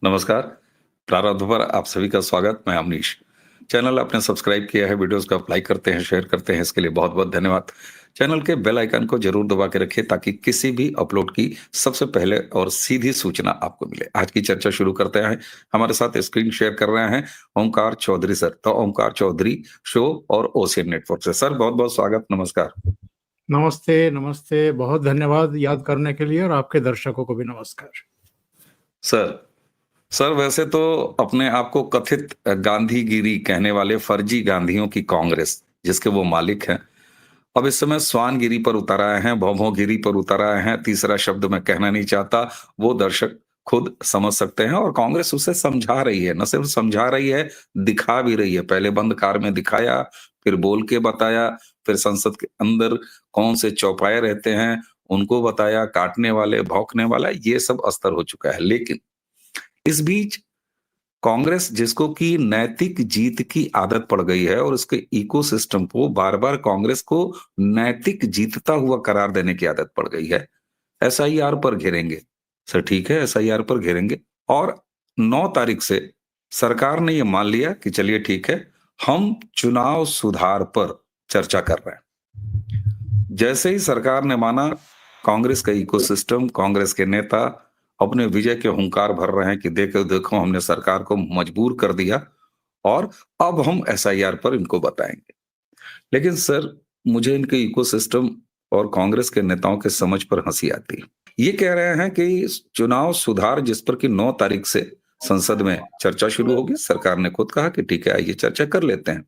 नमस्कार। प्रारंभ पर आप सभी का स्वागत। मैं अमनीश। चैनल आपने सब्सक्राइब किया है, वीडियोस को आप लाइक करते हैं, शेयर करते हैं, इसके लिए बहुत-बहुत धन्यवाद। चैनल के बेल आइकन को जरूर दबा के रखिए ताकि किसी भी अपलोड की सबसे पहले और सीधी सूचना आपको मिले। आज की चर्चा शुरू करते हैं। हमारे साथ स्क्रीन शेयर कर रहे हैं ओंकार चौधरी सर, तो ओंकार चौधरी शो और ओशियन नेटवर्क से। सर बहुत-बहुत स्वागत, नमस्कार। नमस्ते, नमस्ते। बहुत धन्यवाद याद करने के लिए और आपके दर्शकों को भी नमस्कार। सर सर वैसे तो अपने आप को कथित गांधीगिरी कहने वाले फर्जी गांधियों की कांग्रेस जिसके वो मालिक हैं, अब इस समय स्वानगिरी पर उतर आए हैं, भौभौगिरी पर उतर आए हैं। तीसरा शब्द मैं कहना नहीं चाहता, वो दर्शक खुद समझ सकते हैं और कांग्रेस उसे समझा रही है, न सिर्फ समझा रही है, दिखा भी रही है। पहले बंद कार में दिखाया, फिर बोल के बताया, फिर संसद के अंदर कौन से चौपाए रहते हैं, उनको बताया, काटने वाले, भौंकने वाला, ये सब अस्तर हो चुका है। लेकिन इस बीच कांग्रेस जिसको कि नैतिक जीत की आदत पड़ गई है और उसके इकोसिस्टम को बार-बार कांग्रेस को नैतिक जीतता हुआ करार देने की आदत पड़ गई है। एसआईआर पर घेरेंगे। सर ठीक है, एसआईआर पर घेरेंगे और 9 तारीख से सरकार ने ये मान लिया कि चलिए ठीक है, हम चुनाव सुधार पर चर्चा कर रहे हैं। जैसे ही सरकार ने माना, कांग्रेस का इकोसिस्टम, कांग्रेस के नेता अपने विजय के हुंकार भर रहे हैं कि देखो देखो हमने सरकार को मजबूर कर दिया और अब हम एसआईआर पर इनको बताएंगे। लेकिन सर मुझे इनके इकोसिस्टम और कांग्रेस के नेताओं के समझ पर हंसी आती है। ये कह रहे हैं कि चुनाव सुधार जिस पर कि 9 तारीख से संसद में चर्चा शुरू होगी, सरकार ने खुद कहा कि ठीक है आइए चर्चा कर लेते हैं।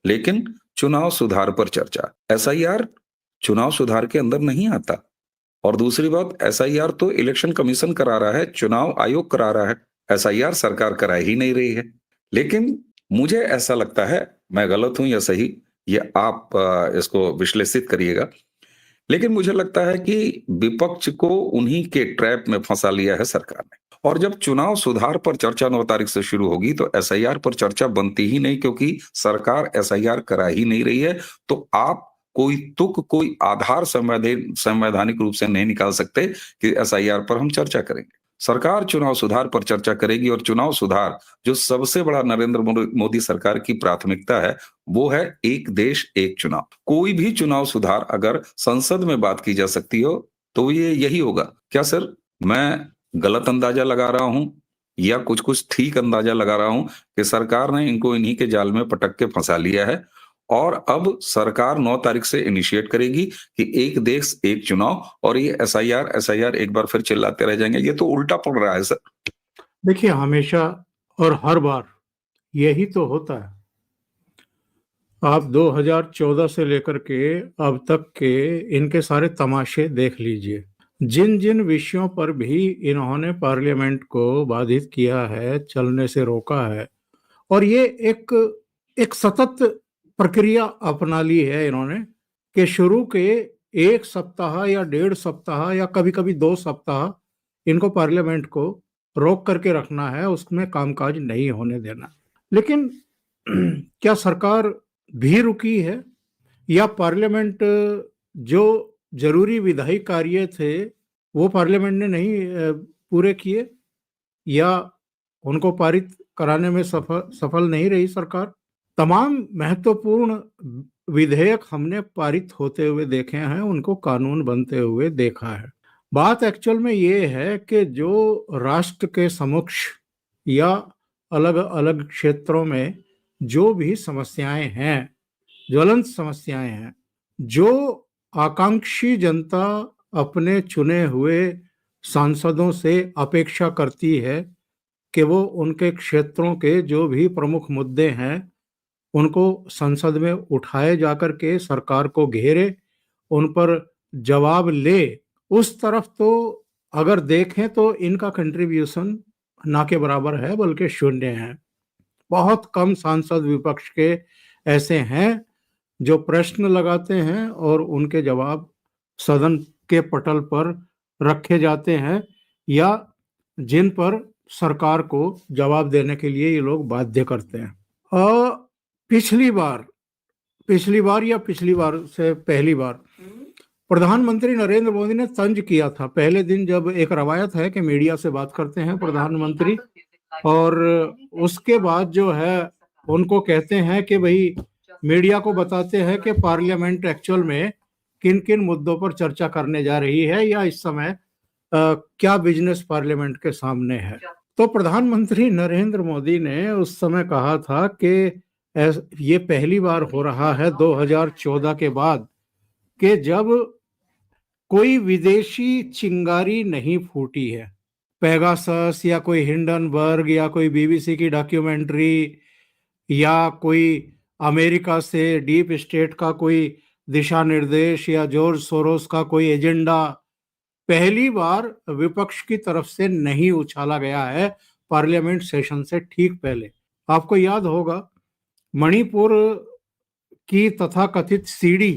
लेकिन चुनाव सुधार पर चर्चा, एसआईआर चुनाव सुधार के अंदर नहीं आता। और दूसरी बात, एसआईआर तो इलेक्शन कमीशन करा रहा है, चुनाव आयोग करा रहा है, एसआईआर सरकार करा ही नहीं रही है। लेकिन मुझे ऐसा लगता है, मैं गलत हूं या सही, ये आप इसको विश्लेषित करिएगा, लेकिन मुझे लगता है कि विपक्ष को उन्हीं के ट्रैप में फंसा लिया है सरकार ने। और जब चुनाव सुधार पर चर्चा 9 तारीख से शुरू होगी तो एसआईआर पर चर्चा बनती ही नहीं, क्योंकि सरकार एसआईआर करा ही नहीं रही है। तो आप कोई तुक, कोई आधार संवैधानिक रूप से नहीं निकाल सकते कि एसआईआर पर हम चर्चा करेंगे। सरकार चुनाव सुधार पर चर्चा करेगी और चुनाव सुधार जो सबसे बड़ा नरेंद्र मोदी सरकार की प्राथमिकता है, वो है एक देश एक चुनाव। कोई भी चुनाव सुधार अगर संसद में बात की जा सकती हो तो ये यही होगा। क्या सर मैं गलत अंदाजा लगा रहा हूं या कुछ कुछ ठीक अंदाजा लगा रहा हूं कि सरकार ने इनको इन्हीं के जाल में पटक के फंसा लिया है और अब सरकार 9 तारीख से इनिशिएट करेगी कि एक देश एक चुनाव, और ये एसआईआर एक बार फिर चिल्लाते रह जाएंगे। ये तो उल्टा पड़ रहा है सर। देखिए, हमेशा और हर बार यही तो होता है। आप 2014 से लेकर के अब तक के इनके सारे तमाशे देख लीजिए। जिन जिन विषयों पर भी इन्होंने पार्लियामेंट को बाधित किया है, चलने से रोका है, और ये एक सतत प्रक्रिया अपना ली है इन्होंने कि शुरू के 1 सप्ताह या 1.5 सप्ताह या कभी-कभी 2 सप्ताह इनको पार्लियामेंट को रोक करके रखना है, उसमें कामकाज नहीं होने देना। लेकिन क्या सरकार भी रुकी है या पार्लियामेंट जो जरूरी विधायी कार्य थे वो पार्लियामेंट ने नहीं पूरे किए, या उनको पारित कराने में सफल नहीं रही सरकार? तमाम महत्वपूर्ण विधेयक हमने पारित होते हुए देखे हैं, उनको कानून बनते हुए देखा है। बात एक्चुअल में ये है कि जो राष्ट्र के समक्ष या अलग अलग क्षेत्रों में जो भी समस्याएं हैं, ज्वलंत समस्याएं हैं, जो आकांक्षी जनता अपने चुने हुए सांसदों से अपेक्षा करती है कि वो उनके क्षेत्रों के जो भी प्रमुख मुद्दे हैं उनको संसद में उठाए जाकर के सरकार को घेरे, उन पर जवाब ले, उस तरफ तो अगर देखें तो इनका कंट्रीब्यूशन ना के बराबर है, बल्कि शून्य है। बहुत कम सांसद विपक्ष के ऐसे हैं जो प्रश्न लगाते हैं और उनके जवाब सदन के पटल पर रखे जाते हैं, या जिन पर सरकार को जवाब देने के लिए ये लोग बाध्य करते हैं। और पिछली बार या पिछली बार से पहली बार प्रधानमंत्री नरेंद्र मोदी ने तंज किया था। पहले दिन जब एक रवायत है कि मीडिया से बात करते हैं प्रधानमंत्री, और उसके बाद जो है उनको कहते हैं कि भाई मीडिया को बताते हैं कि पार्लियामेंट एक्चुअल में किन किन मुद्दों पर चर्चा करने जा रही है या इस समय क्या बिजनेस पार्लियामेंट के सामने है। तो प्रधानमंत्री नरेंद्र मोदी ने उस समय कहा था कि ये पहली बार हो रहा है 2014 के बाद कि जब कोई विदेशी चिंगारी नहीं फूटी है। पेगासस या कोई हिंडनबर्ग या कोई बीबीसी की डॉक्यूमेंट्री या कोई अमेरिका से डीप स्टेट का कोई दिशा निर्देश या जॉर्ज सोरोस का कोई एजेंडा पहली बार विपक्ष की तरफ से नहीं उछाला गया है पार्लियामेंट सेशन से ठीक पहले। आपको याद होगा मणिपुर की तथाकथित सीढ़ी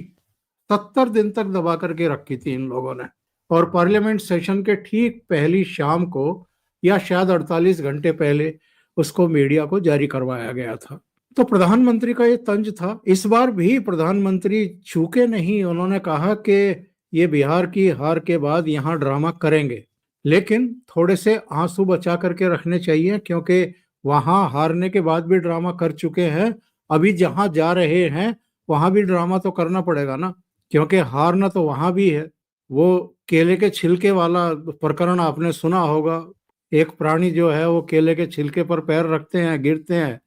70 दिन तक दबा करके रखी थी इन लोगों ने, और पार्लियामेंट सेशन के ठीक पहली शाम को या शायद 48 घंटे पहले उसको मीडिया को जारी करवाया गया था। तो प्रधानमंत्री का ये तंज था। इस बार भी प्रधानमंत्री चूके नहीं, उन्होंने कहा कि ये बिहार की हार के बाद यहाँ ड्रामा करेंगे, लेकिन थोड़े से आंसू बचा करके रखने चाहिए, क्योंकि वहां हारने के बाद भी ड्रामा कर चुके हैं। अभी जहां जा रहे हैं वहां भी ड्रामा तो करना पड़ेगा ना, क्योंकि हारना तो वहां भी है। वो केले के छिलके वाला प्रकरण आपने सुना होगा। एक प्राणी जो है वो केले के छिलके पर पैर रखते हैं, गिरते हैं,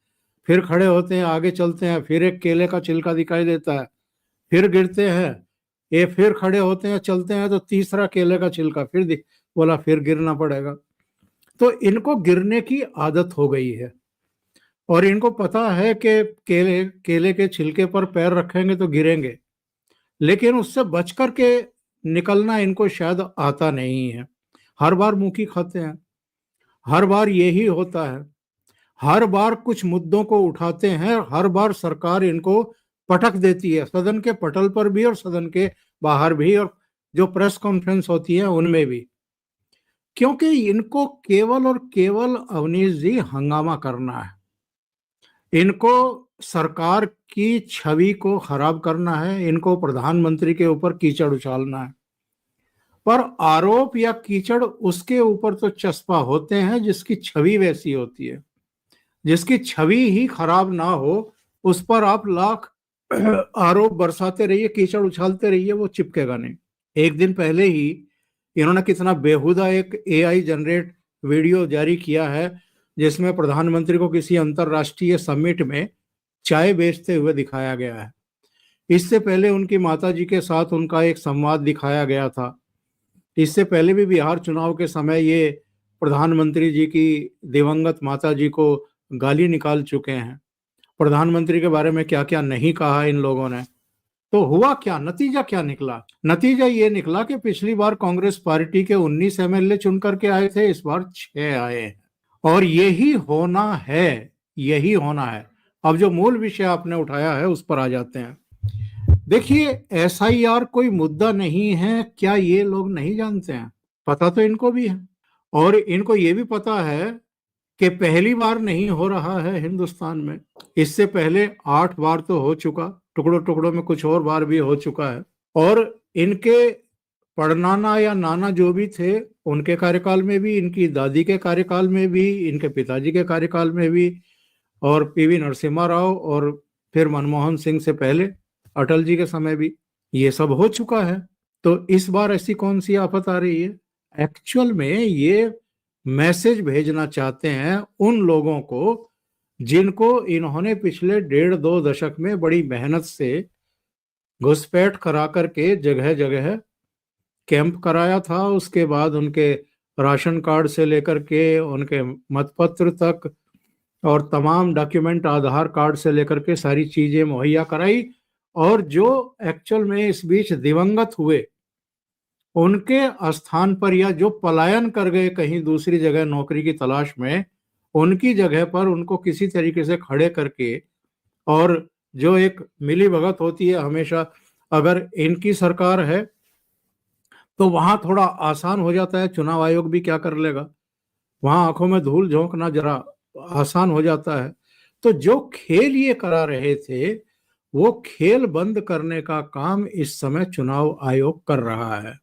फिर खड़े होते हैं, आगे चलते हैं, फिर एक केले का छिलका दिखाई देता है, फिर गिरते हैं, ये फिर खड़े होते हैं, चलते हैं, तो तीसरा केले का छिलका फिर बोला फिर गिरना पड़ेगा। तो इनको गिरने की आदत हो गई है और इनको पता है कि केले के छिलके पर पैर रखेंगे तो गिरेंगे, लेकिन उससे बच कर के निकलना इनको शायद आता नहीं है। हर बार मुंह खाते हैं, हर बार यही होता है। हर बार कुछ मुद्दों को उठाते हैं, हर बार सरकार इनको पटक देती है, सदन के पटल पर भी और सदन के बाहर भी, और जो प्रेस कॉन्फ्रेंस होती है उनमें भी, क्योंकि इनको केवल और केवल अवनीश जी हंगामा करना है। इनको सरकार की छवि को खराब करना है, इनको प्रधानमंत्री के ऊपर कीचड़ उछालना है। पर आरोप या कीचड़ उसके ऊपर तो चस्पा होते हैं जिसकी छवि वैसी होती है। जिसकी छवि ही खराब ना हो उस पर आप लाख आरोप बरसाते रहिए, कीचड़ उछालते रहिए, वो चिपकेगा नहीं। एक दिन पहले ही इन्होंने कितना बेहुदा एक एआई जनरेट वीडियो जारी किया है जिसमें प्रधानमंत्री को किसी अंतरराष्ट्रीय समिट में चाय बेचते हुए दिखाया गया है। इससे पहले उनकी माताजी के साथ उनका एक संवाद दिखाया गया था। इससे पहले भी बिहार चुनाव के समय ये प्रधानमंत्री जी की दिवंगत माताजी को गाली निकाल चुके हैं। प्रधानमंत्री के बारे में क्या क्या नहीं कहा इन लोगों ने। तो हुआ क्या, नतीजा क्या निकला? नतीजा ये निकला कि पिछली बार कांग्रेस पार्टी के 19 एमएलए चुन करके आए थे, इस बार 6 आए हैं। और यही होना है, यही होना है। अब जो मूल विषय आपने उठाया है उस पर आ जाते हैं। देखिए, एसआईआर कोई मुद्दा नहीं है, क्या ये लोग नहीं जानते हैं? पता तो इनको भी है, और इनको ये भी पता है कि पहली बार नहीं हो रहा है हिंदुस्तान में। इससे पहले 8 बार तो हो चुका, टुकड़ों टुकड़ों में कुछ और बार भी हो चुका है। और इनके पड़नाना या नाना जो भी थे उनके कार्यकाल में भी, इनकी दादी के कार्यकाल में भी, इनके पिताजी के कार्यकाल में भी, और पीवी नरसिम्हा राव, और फिर मनमोहन सिंह से पहले अटल जी के समय भी ये सब हो चुका है। तो इस बार ऐसी कौन सी आफत आ रही है? एक्चुअल में ये मैसेज भेजना चाहते हैं उन लोगों को जिनको इन्होंने पिछले 1.5-2 दशक में बड़ी मेहनत से घुसपैठ करा करके जगह जगह कैंप कराया था। उसके बाद उनके राशन कार्ड से लेकर के उनके मतपत्र तक और तमाम डॉक्यूमेंट, आधार कार्ड से लेकर के सारी चीजें मुहैया कराई। और जो एक्चुअल में इस बीच दिवंगत हुए उनके स्थान पर या जो पलायन कर गए कहीं दूसरी जगह नौकरी की तलाश में, उनकी जगह पर उनको किसी तरीके से खड़े करके, और जो एक मिली भगत होती है हमेशा, अगर इनकी सरकार है तो वहां थोड़ा आसान हो जाता है। चुनाव आयोग भी क्या कर लेगा, वहां आंखों में धूल झोंकना जरा आसान हो जाता है। तो जो खेल ये करा रहे थे वो खेल बंद करने का काम इस समय चुनाव आयोग कर रहा है।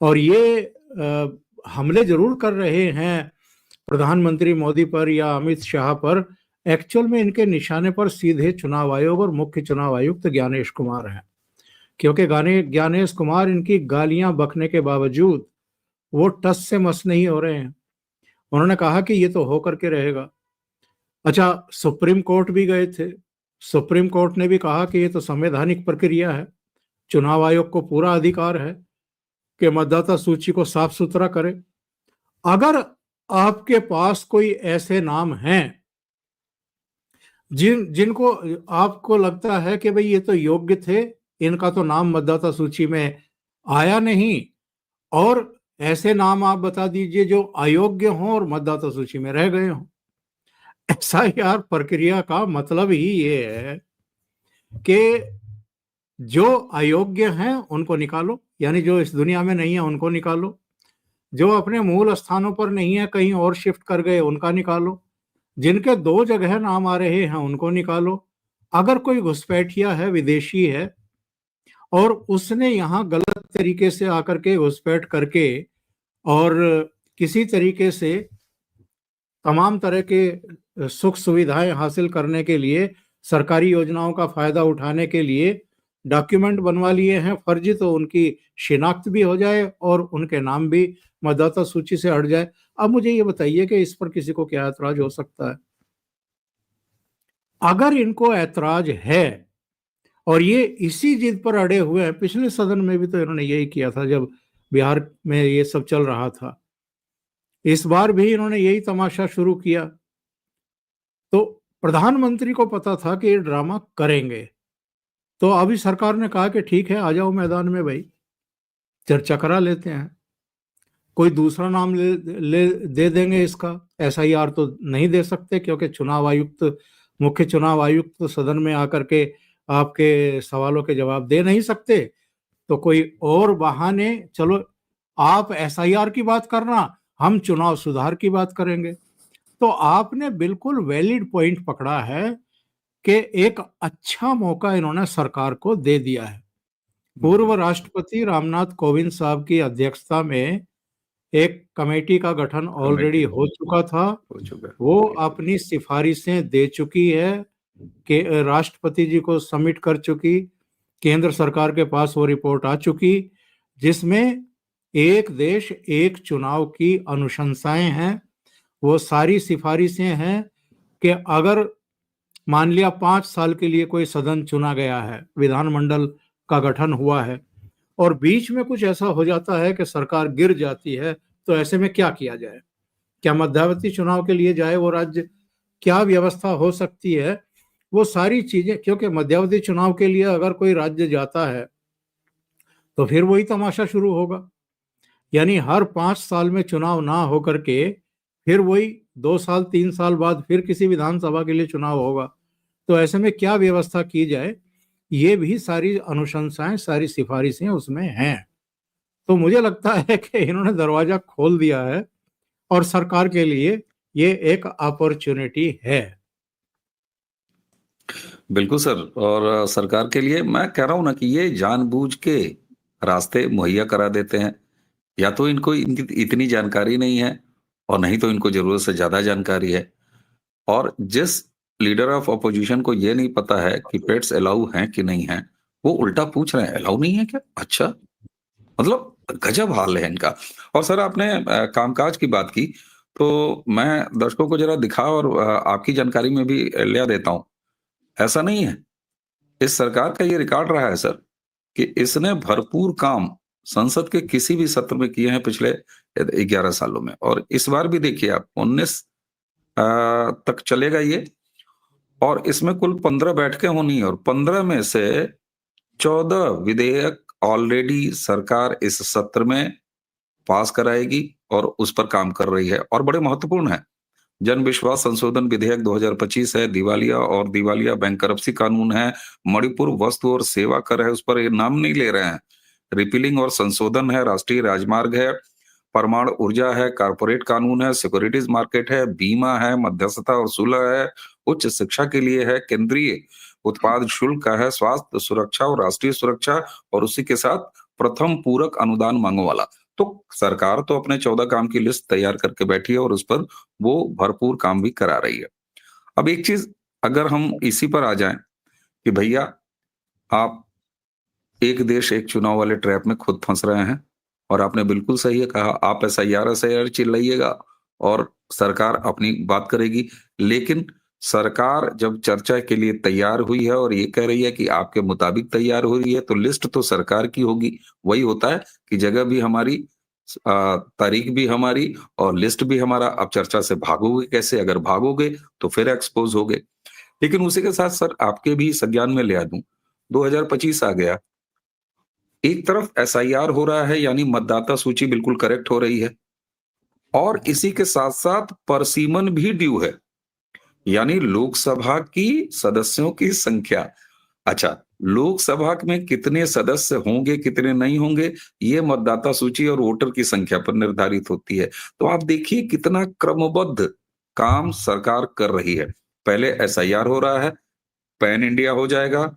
और ये हमले जरूर कर रहे हैं प्रधानमंत्री मोदी पर या अमित शाह पर, एक्चुअल में इनके निशाने पर सीधे चुनाव आयोग और मुख्य चुनाव आयुक्त ज्ञानेश कुमार हैं। क्योंकि ज्ञानेश कुमार इनकी गालियां बकने के बावजूद वो टस से मस नहीं हो रहे हैं। उन्होंने कहा कि ये तो हो करके रहेगा। अच्छा, सुप्रीम कोर्ट भी गए थे। सुप्रीम कोर्ट ने भी कहा कि ये तो संवैधानिक प्रक्रिया है, चुनाव आयोग को पूरा अधिकार है कि मतदाता सूची को साफ सुथरा करे। अगर आपके पास कोई ऐसे नाम हैं जिनको आपको लगता है कि भाई ये तो योग्य थे, इनका तो नाम मतदाता सूची में आया नहीं, और ऐसे नाम आप बता दीजिए जो अयोग्य हों और मतदाता सूची में रह गए हों। एसआईआर प्रक्रिया का मतलब ही ये है कि जो अयोग्य हैं उनको निकालो, यानी जो इस दुनिया में नहीं है उनको निकालो, जो अपने मूल स्थानों पर नहीं है कहीं और शिफ्ट कर गए उनका निकालो, जिनके 2 जगह नाम आ रहे हैं उनको निकालो। अगर कोई घुसपैठिया है, विदेशी है, और उसने यहाँ गलत तरीके से आकर के घुसपैठ करके और किसी तरीके से तमाम तरह के सुख सुविधाएं हासिल करने के लिए, सरकारी योजनाओं का फायदा उठाने के लिए डॉक्यूमेंट बनवा लिए हैं फर्जी, तो उनकी शिनाख्त भी हो जाए और उनके नाम भी मतदाता सूची से हट जाए। अब मुझे ये बताइए कि इस पर किसी को क्या ऐतराज हो सकता है? अगर इनको ऐतराज है और ये इसी जिद पर अड़े हुए हैं, पिछले सदन में भी तो इन्होंने यही किया था जब बिहार में ये सब चल रहा था, इस बार भी इन्होंने यही तमाशा शुरू किया। तो प्रधानमंत्री को पता था कि ये ड्रामा करेंगे, तो अभी सरकार ने कहा कि ठीक है, आ जाओ मैदान में भाई, चर्चा करा लेते हैं। कोई दूसरा नाम दे देंगे इसका। एसआईआर तो नहीं दे सकते क्योंकि चुनाव आयुक्त, मुख्य चुनाव आयुक्त सदन में आकर के आपके सवालों के जवाब दे नहीं सकते, तो कोई और बहाने, चलो आप एसआईआर की बात करना, हम चुनाव सुधार की बात करेंगे। तो आपने बिल्कुल वैलिड पॉइंट पकड़ा है कि एक अच्छा मौका इन्होंने सरकार को दे दिया है। पूर्व राष्ट्रपति रामनाथ कोविंद साहब की अध्यक्षता में एक कमेटी का गठन ऑलरेडी हो चुका था, वो अपनी सिफारिशें दे चुकी है कि राष्ट्रपति जी को सबमिट कर चुकी, केंद्र सरकार के पास वो रिपोर्ट आ चुकी, जिसमें एक देश एक चुनाव की अनुशंसाएं हैं। वो सारी सिफारिशें हैं कि अगर मान लिया 5 साल के लिए कोई सदन चुना गया है, विधानमंडल का गठन हुआ है, और बीच में कुछ ऐसा हो जाता है कि सरकार गिर जाती है, तो ऐसे में क्या किया जाए? क्या मध्यावधि चुनाव के लिए जाए वो राज्य? क्या व्यवस्था हो सकती है? वो सारी चीजें, क्योंकि मध्यावधि चुनाव के लिए अगर कोई राज्य जाता है तो फिर वही तमाशा शुरू होगा, यानी हर 5 साल में चुनाव ना होकर के फिर वही 2 साल 3 साल बाद फिर किसी विधानसभा के लिए चुनाव होगा। तो ऐसे में क्या व्यवस्था की जाए, ये भी सारी अनुशंसाएं, सारी सिफारिशें उसमें हैं। तो मुझे लगता है कि इन्होंने दरवाजा खोल दिया है और सरकार के लिए ये एक अपॉर्चुनिटी है। बिल्कुल सर, और सरकार के लिए मैं कह रहा हूं ना कि ये जानबूझ के रास्ते मुहैया करा देते हैं। या तो इनको इनकी इतनी जानकारी नहीं है, और नहीं तो इनको जरूरत से ज्यादा जानकारी है। और जिस लीडर ऑफ अपोजिशन को ये नहीं पता है कि पेट्स अलाउ हैं कि नहीं है, वो उल्टा पूछ रहे हैं अलाउ नहीं है क्या? अच्छा, मतलब गजब हाल है इनका। और सर आपने कामकाज की बात की, तो मैं दर्शकों को जरा दिखा और आपकी जानकारी में भी ले देता हूं। ऐसा नहीं है, इस सरकार का ये रिकॉर्ड रहा है सर कि इसने भरपूर काम संसद के किसी भी सत्र में किए हैं पिछले 11 सालों में। और इस बार भी देखिए आप 19 तक चलेगा ये, और इसमें कुल 15 बैठकें होनी है, और 15 में से 14 विधेयक ऑलरेडी सरकार इस सत्र में पास कराएगी और उस पर काम कर रही है, और बड़े महत्वपूर्ण है। जन विश्वास संशोधन विधेयक 2025 है, दिवालिया और दिवालिया बैंकरप्सी कानून है, मणिपुर वस्तु और सेवा कर है, उस पर ये नाम नहीं ले रहे हैं, रिपीलिंग और संशोधन है, राष्ट्रीय राजमार्ग है, परमाणु ऊर्जा है, कारपोरेट कानून है, सिक्योरिटीज मार्केट है, बीमा है, मध्यस्थता और सुलह है, उच्च शिक्षा के लिए है, केंद्रीय उत्पाद शुल्क का है, स्वास्थ्य सुरक्षा और राष्ट्रीय सुरक्षा, और उसी के साथ प्रथम पूरक अनुदान मांगों वाला। तो सरकार तो अपने 14 काम की लिस्ट तैयार करके बैठी है और उस पर वो भरपूर काम भी करा रही है। अब एक चीज अगर हम इसी पर आ जाएं कि भैया आप एक देश एक चुनाव वाले ट्रैप में खुद फंस रहे हैं और आपने बिल्कुल सही है कहा, आप एसआईआर चिल्लाइएगा और सरकार अपनी बात करेगी, लेकिन सरकार जब चर्चा के लिए तैयार हुई है और ये कह रही है कि आपके मुताबिक तैयार हो रही है, तो लिस्ट तो सरकार की होगी। वही होता है कि जगह भी हमारी, तारीख भी हमारी और लिस्ट भी हमारा। अब चर्चा से भागोगे कैसे? अगर भागोगे तो फिर एक्सपोज होगे। लेकिन उसी के साथ सर आपके भी संज्ञान में ले आ दूं, 2025 आ गया, एक तरफ एसआईआर हो रहा है यानी मतदाता सूची बिल्कुल करेक्ट हो रही है और इसी के साथ साथ परसीमन भी ड्यू है, यानी लोकसभा की सदस्यों की संख्या। अच्छा, लोकसभा में कितने सदस्य होंगे कितने नहीं होंगे ये मतदाता सूची और वोटर की संख्या पर निर्धारित होती है। तो आप देखिए कितना क्रमबद्ध काम सरकार कर रही है। पहले एसआईआर हो रहा है, पैन इंडिया हो जाएगा,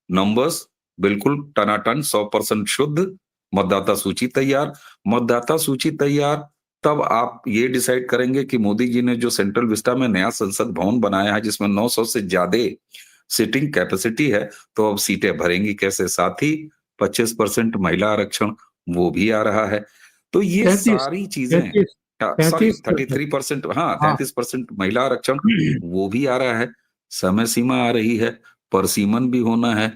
नंबर्स बिल्कुल टनाटन 100% शुद्ध, मतदाता सूची तैयार। मतदाता सूची तैयार, तब आप ये डिसाइड करेंगे कि मोदी जी ने जो सेंट्रल विस्टा में नया संसद भवन बनाया है जिसमें 900 से ज्यादा सीटिंग कैपेसिटी है, तो अब सीटें भरेंगी कैसे? साथ ही 25% महिला आरक्षण वो भी आ रहा है। तो ये 33 सारी चीजें, 33 सॉरी 33%। 33%, हाँ हाँ 33% महिला आरक्षण वो भी आ रहा है। समय सीमा आ रही है, परसीमन भी होना है।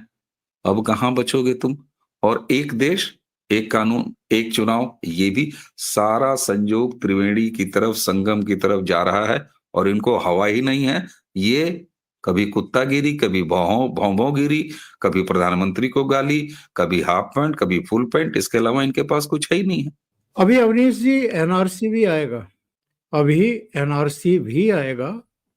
अब कहाँ बचोगे तुम? और एक देश एक कानून एक चुनाव, ये भी सारा संजोग त्रिवेणी की तरफ, संगम की तरफ जा रहा है और इनको हवा ही नहीं है। ये कभी कुत्तागिरी, कभी भौंभौगिरी, कभी प्रधानमंत्री को गाली, कभी हाफ पैंट, कभी फुल पैंट, इसके अलावा इनके पास कुछ है ही नहीं है। अभी अवनीश जी एनआरसी भी आएगा, अभी एनआरसी भी आएगा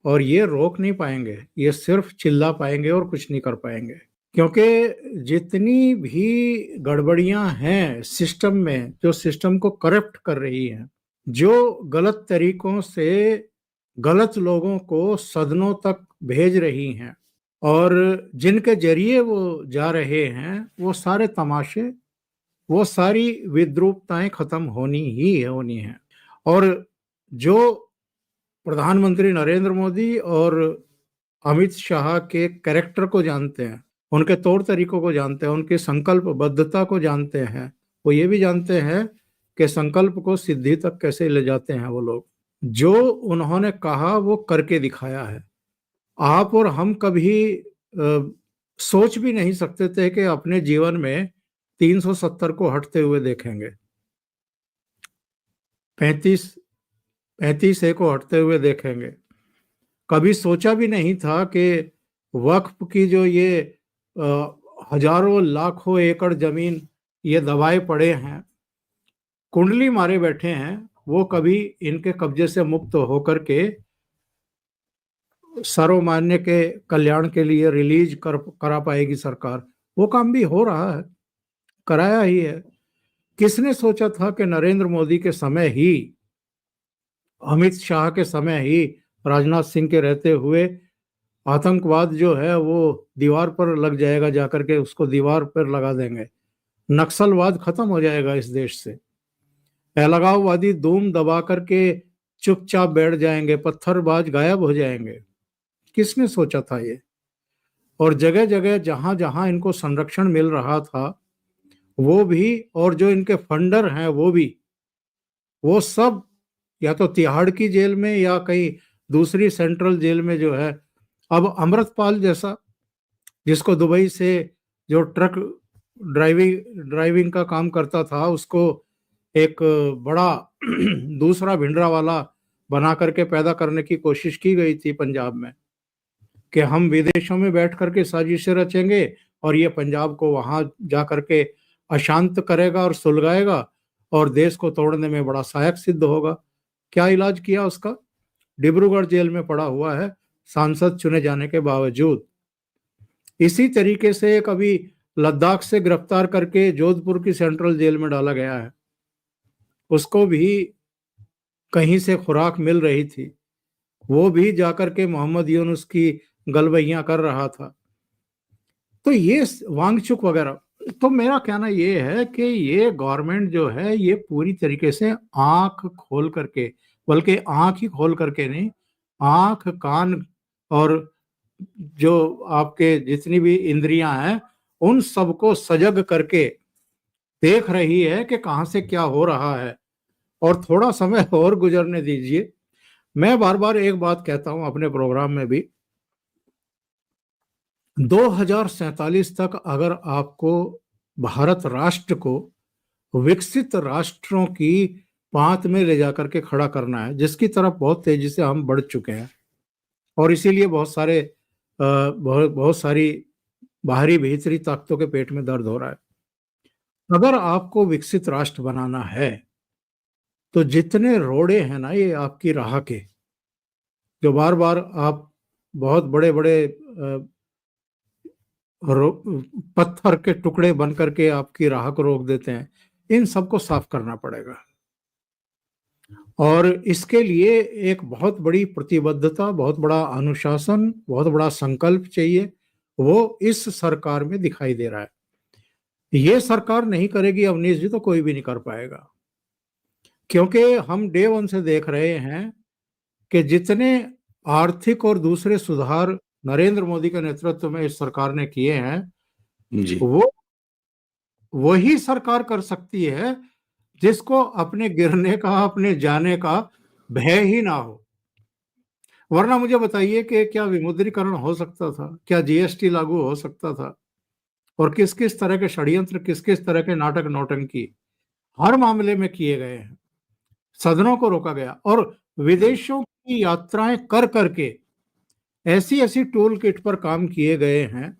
और ये रोक नहीं पाएंगे, ये सिर्फ चिल्ला पाएंगे और कुछ नहीं कर पाएंगे, क्योंकि जितनी भी गड़बड़ियां हैं सिस्टम में, जो सिस्टम को करप्ट कर रही हैं, जो गलत तरीकों से गलत लोगों को सदनों तक भेज रही हैं और जिनके जरिए वो जा रहे हैं, वो सारे तमाशे, वो सारी विद्रूपताएं खत्म होनी है। और जो प्रधानमंत्री नरेंद्र मोदी और अमित शाह के कैरेक्टर को जानते हैं, उनके तौर तरीकों को जानते हैं, उनकी संकल्पबद्धता को जानते हैं, वो ये भी जानते हैं कि संकल्प को सिद्धि तक कैसे ले जाते हैं वो लोग। जो उन्होंने कहा वो करके दिखाया है। आप और हम कभी सोच भी नहीं सकते थे कि अपने जीवन में 370 को हटते हुए देखेंगे, 35 ए को हटते हुए देखेंगे। कभी सोचा भी नहीं था कि वक्फ की जो ये हजारों लाखों एकड़ जमीन ये दबाए पड़े हैं, कुंडली मारे बैठे हैं, वो कभी इनके कब्जे से मुक्त होकर के सर्वमान्य के कल्याण के लिए रिलीज करा पाएगी सरकार। वो काम भी हो रहा है, कराया ही है। किसने सोचा था कि नरेंद्र मोदी के समय ही, अमित शाह के समय ही, राजनाथ सिंह के रहते हुए आतंकवाद जो है वो दीवार पर लग जाएगा, जाकर के उसको दीवार पर लगा देंगे, नक्सलवाद खत्म हो जाएगा इस देश से, अलगाववादी धूम दबा करके चुपचाप बैठ जाएंगे, पत्थरबाज गायब हो जाएंगे। किसने सोचा था ये? और जगह जगह जहां जहां इनको संरक्षण मिल रहा था वो भी, और जो इनके फंडर हैं वो भी, वो सब या तो तिहाड़ की जेल में या कहीं दूसरी सेंट्रल जेल में जो है। अब अमृतपाल जैसा, जिसको दुबई से जो ट्रक ड्राइविंग का काम करता था, उसको एक बड़ा दूसरा भिंडरा वाला बना करके पैदा करने की कोशिश की गई थी पंजाब में, कि हम विदेशों में बैठ करके साजिशें रचेंगे और ये पंजाब को वहां जा करके अशांत करेगा और सुलगाएगा और देश को तोड़ने में बड़ा सहायक सिद्ध होगा। क्या इलाज किया उसका? डिब्रूगढ़ जेल में पड़ा हुआ है, सांसद चुने जाने के बावजूद। इसी तरीके से कभी लद्दाख से गिरफ्तार करके जोधपुर की सेंट्रल जेल में डाला गया है, उसको भी कहीं से खुराक मिल रही थी, वो भी जाकर के मोहम्मद यूनुस की गलबैयां कर रहा था। तो ये वांगचुक वगैरह तो मेरा कहना ये है कि ये गवर्नमेंट जो है ये पूरी तरीके से आंख खोल करके, बल्कि आंख ही खोल करके नहीं, आंख कान और जो आपके जितनी भी इंद्रियां हैं उन सबको सजग करके देख रही है कि कहां से क्या हो रहा है। और थोड़ा समय और गुजरने दीजिए। मैं बार बार एक बात कहता हूं अपने प्रोग्राम में भी, 2047 तक अगर आपको भारत राष्ट्र को विकसित राष्ट्रों की पांत में ले जाकर के खड़ा करना है, जिसकी तरफ बहुत तेजी से हम बढ़ चुके हैं, और इसीलिए बहुत सारी बाहरी भीतरी ताकतों के पेट में दर्द हो रहा है। अगर आपको विकसित राष्ट्र बनाना है तो जितने रोड़े हैं ना ये आपकी राह के, जो बार बार आप बहुत बड़े बड़े पत्थर के टुकड़े बन करके आपकी राह को रोक देते हैं, इन सबको साफ करना पड़ेगा। और इसके लिए एक बहुत बड़ी प्रतिबद्धता, बहुत बड़ा अनुशासन, बहुत बड़ा संकल्प चाहिए। वो इस सरकार में दिखाई दे रहा है। ये सरकार नहीं करेगी अवनीश जी तो कोई भी नहीं कर पाएगा, क्योंकि हम डे वन से देख रहे हैं कि जितने आर्थिक और दूसरे सुधार नरेंद्र मोदी के नेतृत्व में इस सरकार ने किए हैं, जी। वो वही सरकार कर सकती है जिसको अपने गिरने का, अपने जाने का भय ही ना हो। वरना मुझे बताइए कि क्या विमुद्रीकरण हो सकता था, क्या जीएसटी लागू हो सकता था, और किस किस तरह के षड्यंत्र, किस किस तरह के नाटक नौटंकी हर मामले में किए गए हैं। सदनों को रोका गया और विदेशों की यात्राएं कर करके ऐसी ऐसी टूल किट पर काम किए गए हैं।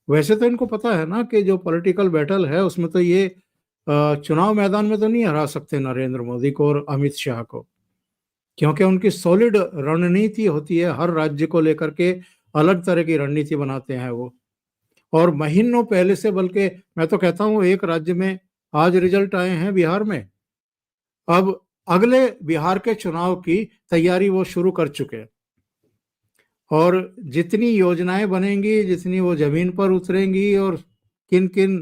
वैसे तो इनको पता है ना कि जो पॉलिटिकल बैटल है उसमें तो ये चुनाव मैदान में तो नहीं हरा सकते नरेंद्र मोदी को और अमित शाह को, क्योंकि उनकी सॉलिड रणनीति होती है। हर राज्य को लेकर के अलग तरह की रणनीति बनाते हैं वो, और महीनों पहले से, बल्कि मैं तो कहता हूँ एक राज्य में आज रिजल्ट आए हैं बिहार में, अब अगले बिहार के चुनाव की तैयारी वो शुरू कर चुके हैं। और जितनी योजनाएं बनेंगी, जितनी वो जमीन पर उतरेंगी और किन किन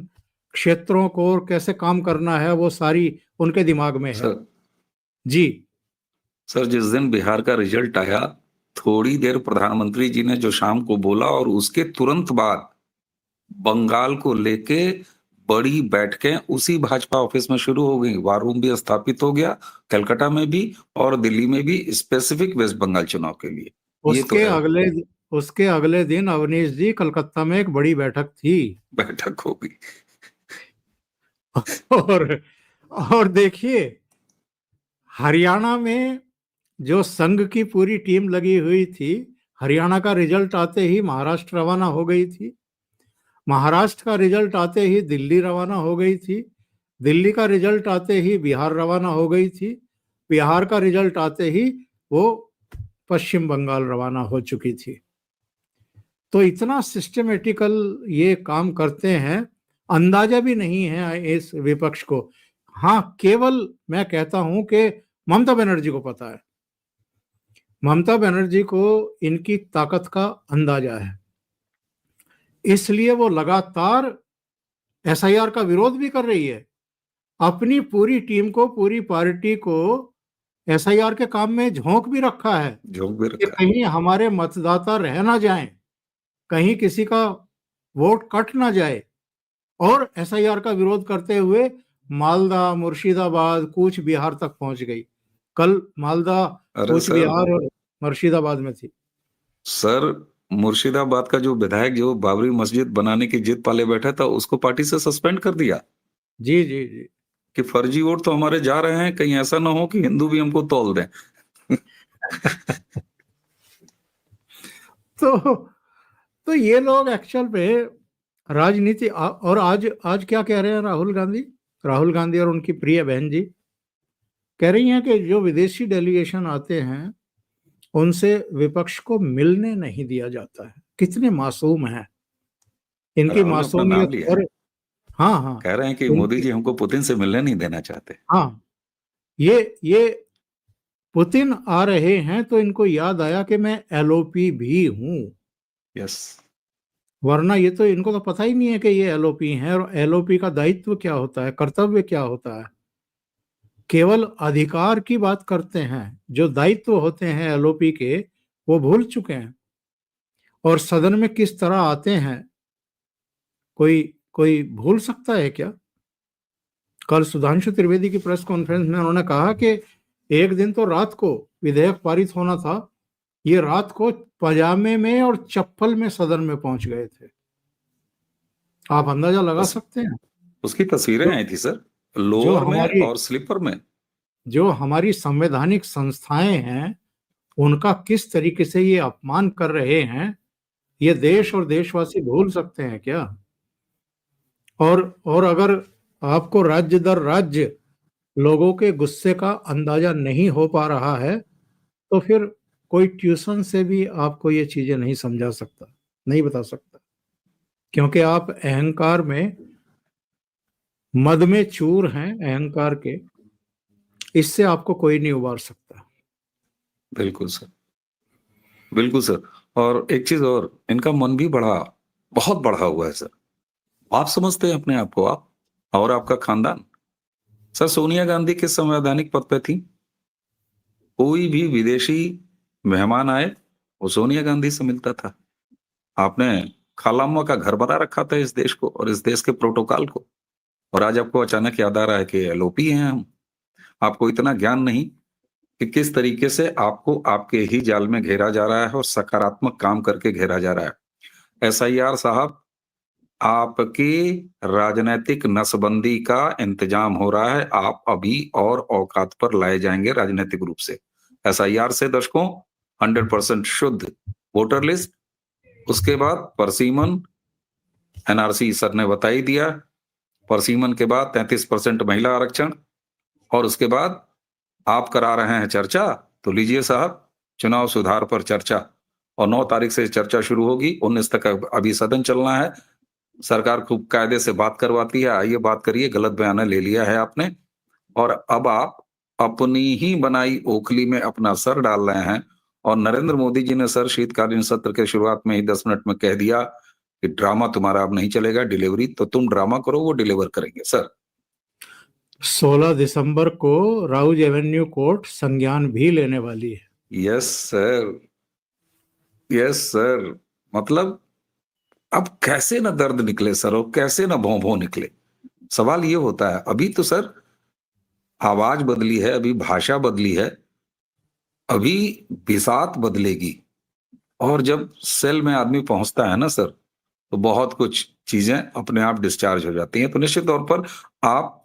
क्षेत्रों को और कैसे काम करना है, वो सारी उनके दिमाग में है। सर जी सर जिस दिन बिहार का रिजल्ट आया, थोड़ी देर प्रधानमंत्री जी ने जो शाम को बोला और उसके तुरंत बाद बंगाल को लेके बड़ी बैठकें उसी भाजपा ऑफिस में शुरू हो गई। वार रूम भी स्थापित हो गया, कलकत्ता में भी और दिल्ली में भी, स्पेसिफिक वेस्ट बंगाल चुनाव के लिए। ये तो उसके है, अगले उसके अगले दिन अवनीश जी कलकत्ता में एक बड़ी बैठक थी। बैठक हो गई। और देखिए, हरियाणा में जो संघ की पूरी टीम लगी हुई थी, हरियाणा का रिजल्ट आते ही महाराष्ट्र रवाना हो गई थी। महाराष्ट्र का रिजल्ट आते ही दिल्ली रवाना हो गई थी। दिल्ली का रिजल्ट आते ही बिहार रवाना हो गई थी। बिहार का रिजल्ट आते ही वो पश्चिम बंगाल रवाना हो चुकी थी। तो इतना सिस्टमेटिकल ये काम करते हैं, अंदाजा भी नहीं है इस विपक्ष को। हाँ, केवल मैं कहता हूं कि ममता बनर्जी को पता है। ममता बनर्जी को इनकी ताकत का अंदाजा है, इसलिए वो लगातार एसआईआर का विरोध भी कर रही है। अपनी पूरी टीम को, पूरी पार्टी को एसआईआर के काम में झोंक भी रखा है झोंक भी कि रखा है। कहीं हमारे मतदाता रह ना जाएं, कहीं किसी का वोट कट ना जाए। और एसआईआर का विरोध करते हुए मालदा, मुर्शिदाबाद, कूच बिहार तक पहुंच गई। कल मालदा, अरे कूच सर, बिहार और मुर्शिदाबाद में थी। सर मुर्शिदाबाद का जो विधायक जो बाबरी मस्जिद बनाने की जिद पाले बैठा था, उसको पार्टी से सस्पेंड कर दिया जी जी जी। कि फर्जी वोट तो हमारे जा रहे हैं, कहीं ऐसा ना हो कि हिंदू भी हमको तौल दें। तो तो ये लोग एक्चुअल में राजनीति और आज आज क्या कह रहे हैं राहुल गांधी और उनकी प्रिय बहन जी कह रही हैं कि जो विदेशी डेलीगेशन आते हैं उनसे विपक्ष को मिलने नहीं दिया जाता है। कितने मासूम हैं, इनकी राहुल ने अपना नाम मासूमियत। लिया है, और हाँ हाँ, कह रहे हैं कि मोदी इनकी, जी हमको पुतिन से मिलने नहीं देना चाहते। हाँ, ये पुतिन आ रहे हैं तो इनको याद आया कि मैं एलओपी भी हूं। यस। वरना ये तो इनको तो पता ही नहीं है कि ये एलओपी हैं और एलओपी का दायित्व क्या होता है, कर्तव्य क्या होता है। केवल अधिकार की बात करते हैं, जो दायित्व होते हैं एलओपी के वो भूल चुके हैं। और सदन में किस तरह आते हैं, कोई कोई भूल सकता है क्या? कल सुधांशु त्रिवेदी की प्रेस कॉन्फ्रेंस में उन्होंने कहा कि एक दिन तो रात को विधेयक पारित होना था, ये रात को पजामे में और चप्पल में सदन में पहुंच गए थे। आप अंदाजा लगा उस, सकते हैं उसकी तस्वीरें जो आई थी सर, जो लोअर में हमारी और स्लीपर में। जो हमारी संवैधानिक संस्थाएं हैं उनका किस तरीके से ये अपमान कर रहे हैं, ये देश और देशवासी भूल सकते हैं क्या? और अगर आपको राज्य दर राज्य लोगों के गुस्से का अंदाजा नहीं हो पा रहा है तो फिर कोई ट्यूशन से भी आपको ये चीजें नहीं समझा सकता, नहीं बता सकता, क्योंकि आप अहंकार में, मद में चूर हैं अहंकार के। इससे आपको कोई नहीं उबार सकता। बिल्कुल सर, बिल्कुल सर। और एक चीज और, इनका मन भी बड़ा, बहुत बढ़ा हुआ है सर। आप समझते हैं अपने आप को, आप और आपका खानदान। सर, सोनिया गांधी किस संवैधानिक पद पे थी? कोई भी विदेशी मेहमान आए, वो सोनिया गांधी से मिलता था। आपने खालाम्मा का घर बना रखा था इस देश को और इस देश के प्रोटोकॉल को, और आज आपको अचानक याद आ रहा है कि एलओपी हैं हम। आपको इतना ज्ञान नहीं कि किस तरीके से आपको आपके ही जाल में घेरा जा रहा है और सकारात्मक काम करके घेरा जा रहा है। एसआईआर साहब, आपकी राजनैतिक नसबंदी का इंतजाम हो रहा है। आप अभी और औकात पर लाए जाएंगे राजनीतिक रूप से। एसआईआर से दर्शकों 100% शुद्ध वोटर लिस्ट, उसके बाद परसीमन, एनआरसी सर ने बता ही दिया, परसीमन के बाद 33% महिला आरक्षण, और उसके बाद आप करा रहे हैं चर्चा, तो लीजिए साहब, चुनाव सुधार पर चर्चा। और 9 तारीख से चर्चा शुरू होगी, 19 तक अभी सदन चलना है। सरकार खूब कायदे से बात करवाती है, आइए बात करिए, गलत बयान ले लिया है आपने, और अब आप अपनी ही बनाई ओखली में अपना सर डाल रहे हैं। और नरेंद्र मोदी जी ने सर शीतकालीन सत्र के शुरुआत में ही 10 मिनट में कह दिया कि ड्रामा तुम्हारा अब नहीं चलेगा, डिलीवरी तो तुम ड्रामा करो, वो डिलीवर करेंगे सर। 16 दिसंबर को राउज एवेन्यू कोर्ट संज्ञान भी लेने वाली है। Yes sir, yes sir. मतलब अब कैसे ना दर्द निकले सर, और कैसे ना भों भों निकले। सवाल ये होता है, अभी तो सर आवाज बदली है, अभी भाषा बदली है, अभी बिसात बदलेगी। और जब सेल में आदमी पहुंचता है ना सर, तो बहुत कुछ चीजें अपने आप डिस्चार्ज हो जाती हैं। तो निश्चित तौर पर आप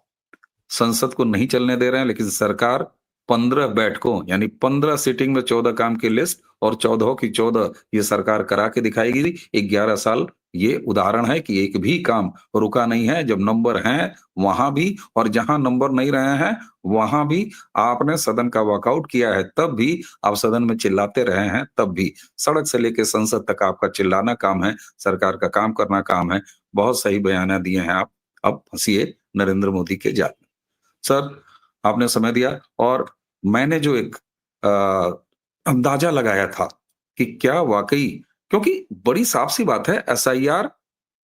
संसद को नहीं चलने दे रहे हैं, लेकिन सरकार 15 बैठकों यानी 15 सीटिंग में 14 काम की लिस्ट, और 14 की 14 ये सरकार करा के दिखाएगी। 11 साल ये उदाहरण है कि एक भी काम रुका नहीं है। जब नंबर हैं वहां भी, और जहां नंबर नहीं रहे हैं वहां भी आपने सदन का वॉकआउट किया है, तब भी आप सदन में चिल्लाते रहे हैं, तब भी सड़क से लेकर संसद तक आपका चिल्लाना काम है, सरकार का काम करना काम है। बहुत सही बयान दिए हैं आप। अब फंसिए नरेंद्र मोदी के जाल में। सर, आपने समय दिया, और मैंने जो एक अंदाजा लगाया था कि क्या वाकई, क्योंकि बड़ी साफ सी बात है, एसआईआर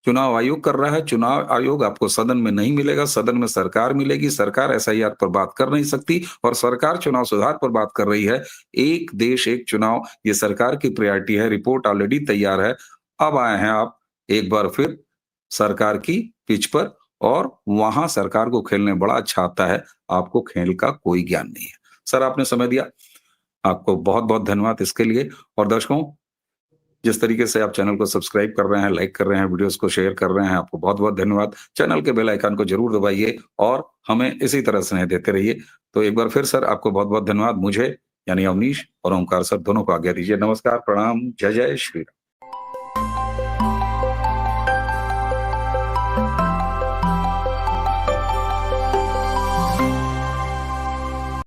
चुनाव आयोग कर रहा है, चुनाव आयोग आपको सदन में नहीं मिलेगा, सदन में सरकार मिलेगी। सरकार एसआईआर पर बात कर नहीं सकती, और सरकार चुनाव सुधार पर बात कर रही है। एक देश एक चुनाव, ये सरकार की प्रायोरिटी है, रिपोर्ट ऑलरेडी तैयार है। अब आए हैं आप एक बार फिर सरकार की पिच पर, और वहां सरकार को खेलने बड़ा अच्छा आता है, आपको खेल का कोई ज्ञान नहीं है। सर, आपने समय दिया, आपको बहुत बहुत धन्यवाद इसके लिए। और दर्शकों, जिस तरीके से आप चैनल को सब्सक्राइब कर रहे हैं, लाइक कर रहे हैं, वीडियोस को शेयर कर रहे हैं, आपको बहुत बहुत धन्यवाद। चैनल के बेल आइकन को जरूर दबाइए और हमें इसी तरह स्नेह देते रहिए। तो एक बार फिर सर आपको बहुत बहुत धन्यवाद। मुझे यानी अवनीश और ओमकार सर दोनों को आज्ञा दीजिए। नमस्कार, प्रणाम, जय जय श्री राम।